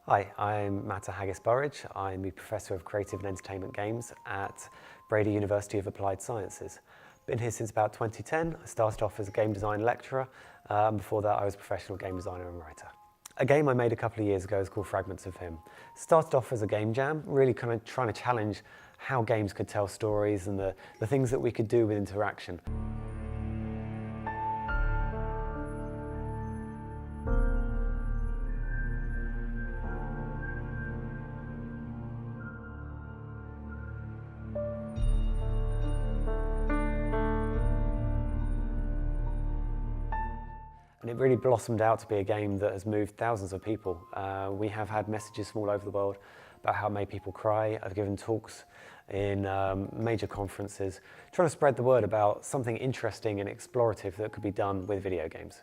Hi, I'm at Haggis-Burridge. I'm the Professor of Creative and Entertainment Games at Brady University of Applied Sciences. Been here since about 2010. I started off as a game design lecturer. Before that I was a professional game designer and writer. A game I made a couple of years ago is called Fragments of Him. Started off as a game jam, really kind of trying to challenge how games could tell stories and the things that we could do with interaction. And it really blossomed out to be a game that has moved thousands of people. We have had messages from all over the world about how it made people cry. I've given talks in major conferences, trying to spread the word about something interesting and explorative that could be done with video games.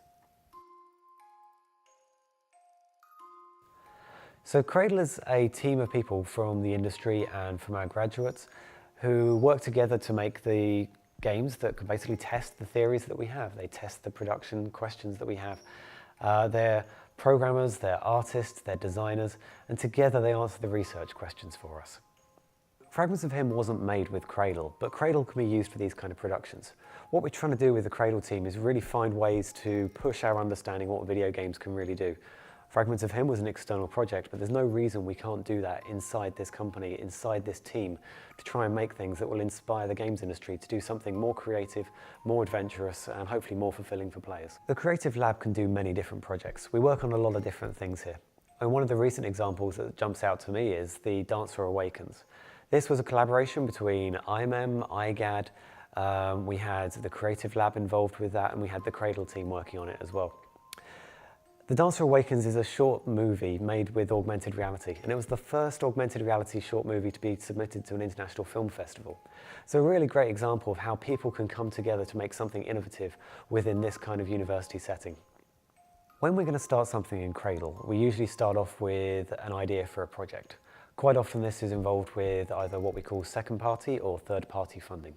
So Cradle is a team of people from the industry and from our graduates who work together to make the games that can basically test the theories that we have. They test the production questions that we have. They're programmers, they're artists, they're designers, and together they answer the research questions for us. Fragments of Him wasn't made with Cradle, but Cradle can be used for these kind of productions. What we're trying to do with the Cradle team is really find ways to push our understanding of what video games can really do. Fragments of Him was an external project, but there's no reason we can't do that inside this company, inside this team, to try and make things that will inspire the games industry to do something more creative, more adventurous, and hopefully more fulfilling for players. The Creative Lab can do many different projects. We work on a lot of different things here. And one of the recent examples that jumps out to me is the Dancer Awakens. This was a collaboration between IMM, IGAD, we had the Creative Lab involved with that, and we had the Cradle team working on it as well. The Dancer Awakens is a short movie made with augmented reality, and it was the first augmented reality short movie to be submitted to an international film festival. So a really great example of how people can come together to make something innovative within this kind of university setting. When we're going to start something in Cradle, we usually start off with an idea for a project. Quite often this is involved with either what we call second party or third party funding.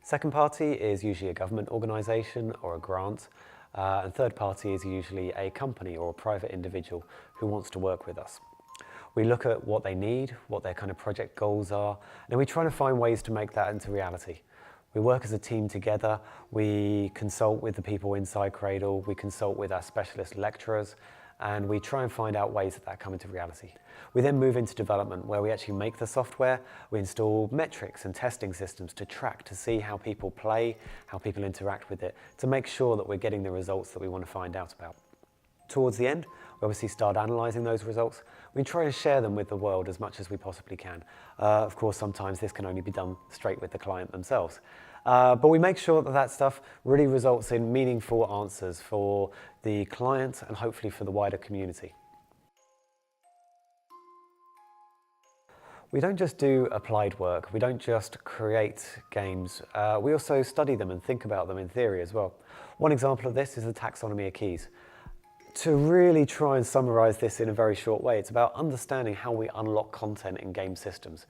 Second party is usually a government organisation or a grant. And third party is usually a company or a private individual who wants to work with us. We look at what they need, what their kind of project goals are, and we try to find ways to make that into reality. We work as a team together, we consult with the people inside Cradle, we consult with our specialist lecturers, and we try and find out ways that come into reality. We then move into development where we actually make the software, we install metrics and testing systems to track, to see how people play, how people interact with it, to make sure that we're getting the results that we want to find out about. Towards the end, we obviously start analysing those results. We try to share them with the world as much as we possibly can. Of course, sometimes this can only be done straight with the client themselves. But we make sure that that stuff really results in meaningful answers for the client and hopefully for the wider community. We don't just do applied work, we don't just create games, we also study them and think about them in theory as well. One example of this is the taxonomy of keys. To really try and summarise this in a very short way, it's about understanding how we unlock content in game systems.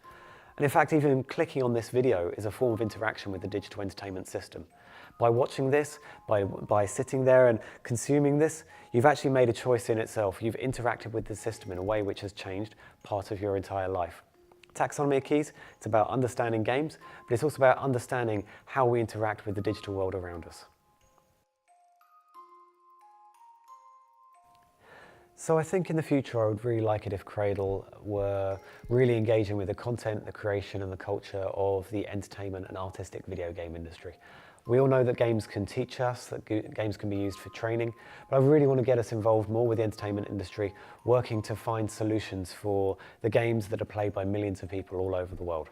And in fact, even clicking on this video is a form of interaction with the digital entertainment system. By watching this, by sitting there and consuming this, you've actually made a choice in itself. You've interacted with the system in a way which has changed part of your entire life. Taxonomy of keys, it's about understanding games, but it's also about understanding how we interact with the digital world around us. So I think in the future I would really like it if Cradle were really engaging with the content, the creation and the culture of the entertainment and artistic video game industry. We all know that games can teach us, that games can be used for training, but I really want to get us involved more with the entertainment industry, working to find solutions for the games that are played by millions of people all over the world.